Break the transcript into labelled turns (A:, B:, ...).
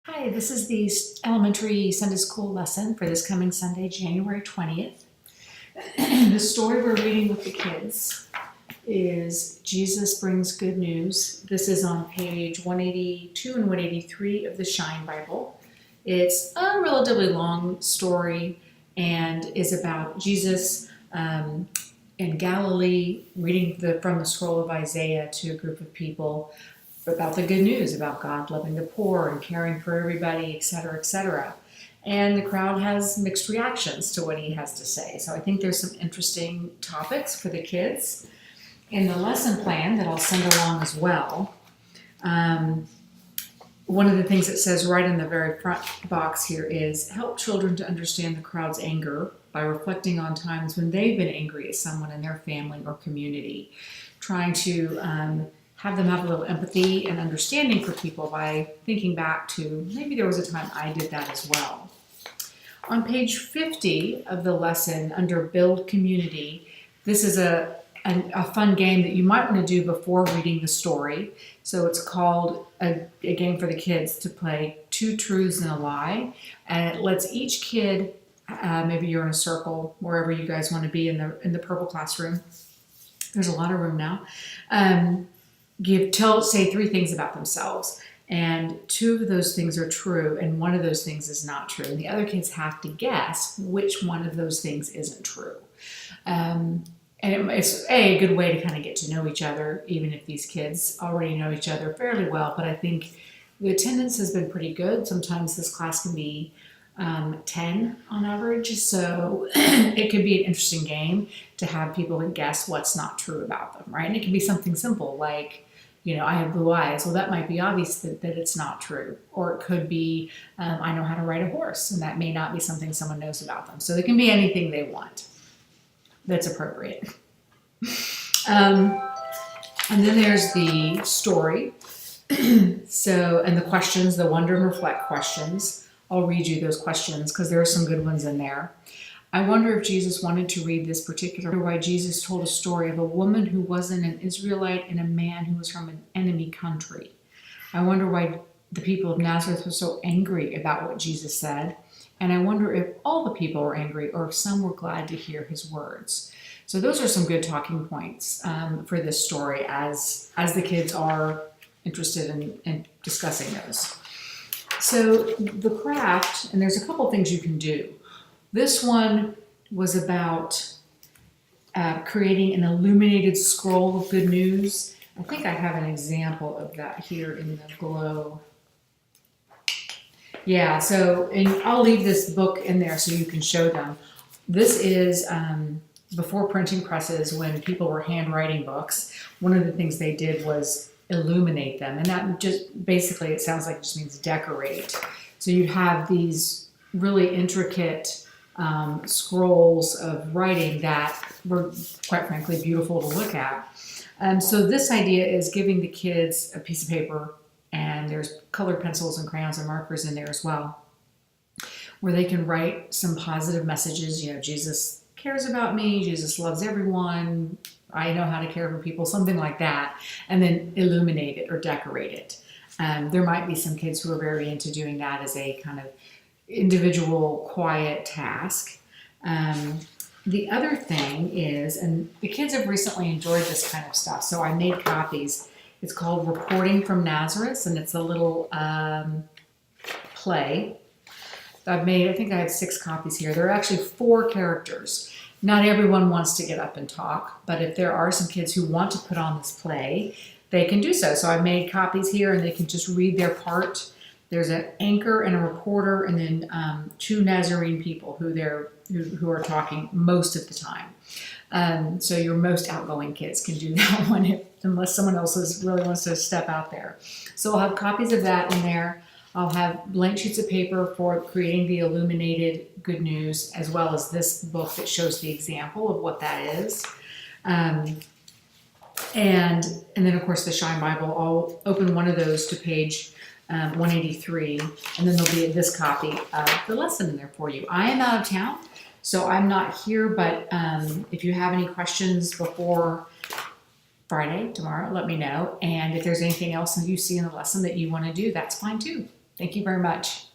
A: Hi, this is the elementary Sunday school lesson for this coming Sunday, January 20th. The story we're reading with the kids is Jesus Brings Good News. This is on page 182 and 183 of the Shine Bible. It's a relatively long story and is about Jesus in Galilee reading from the scroll of Isaiah to a group of people about the good news about God loving the poor and caring for everybody, etc., etc. And the crowd has mixed reactions to what he has to say. So I think there's some interesting topics for the kids. In the lesson plan that I'll send along as well, one of the things it says right in the very front box here is help children to understand the crowd's anger by reflecting on times when they've been angry at someone in their family or community, trying to have them have a little empathy and understanding for people by thinking back to maybe there was a time I did that as well. On page 50 of the lesson under Build Community, this is a fun game that you might want to do before reading the story. So it's called a game for the kids to play Two Truths and a Lie, and it lets each kid, maybe you're in a circle wherever you guys want to be in the purple classroom. There's a lot of room now. Say three things about themselves, and two of those things are true and one of those things is not true, and the other kids have to guess which one of those things isn't true. And it's a good way to kind of get to know each other, even if these kids already know each other fairly well. But I think the attendance has been pretty good. Sometimes this class can be 10 on average, so it could be an interesting game to have people guess what's not true about them, right? And it can be something simple like, I have blue eyes. Well, that might be obvious that it's not true. Or it could be, I know how to ride a horse, and that may not be something someone knows about them. So it can be anything they want that's appropriate. And then there's the story. And the questions, the wonder and reflect questions. I'll read you those questions because there are some good ones in there. I wonder if Jesus wanted to read this particular, why Jesus told a story of a woman who wasn't an Israelite and a man who was from an enemy country. I wonder why the people of Nazareth were so angry about what Jesus said. And I wonder if all the people were angry or if some were glad to hear his words. So those are some good talking points for this story as the kids are interested in discussing those. So the craft, and there's a couple things you can do. This one was about creating an illuminated scroll of good news. I think I have an example of that here in the Glow. Yeah, and I'll leave this book in there so you can show them. This is before printing presses, when people were handwriting books. One of the things they did was illuminate them, and that just basically, it sounds like it just means decorate. So you have these really intricate scrolls of writing that were, quite frankly, beautiful to look at. So this idea is giving the kids a piece of paper, and there's colored pencils and crayons and markers in there as well, where they can write some positive messages. Jesus cares about me, Jesus loves everyone, I know how to care for people, something like that, and then illuminate it or decorate it. There might be some kids who are very into doing that as a kind of individual quiet task. The other thing is, and the kids have recently enjoyed this kind of stuff, so I made copies. It's called Reporting from Nazareth, and it's a little play. I think I have 6 copies here. There are actually 4 characters. Not everyone wants to get up and talk, but if there are some kids who want to put on this play, they can do so. So I made copies here, and they can just read their part. There's an anchor and a reporter, and then 2 Nazarene people who are talking most of the time. So your most outgoing kids can do that one unless someone else really wants to step out there. So I'll have copies of that in there. I'll have blank sheets of paper for creating the illuminated good news, as well as this book that shows the example of what that is. And then, of course, the Shine Bible. I'll open one of those to page 183, and then there'll be this copy of the lesson in there for you. I am out of town, so I'm not here, but if you have any questions before Friday, tomorrow, let me know. And if there's anything else that you see in the lesson that you want to do, that's fine too. Thank you very much.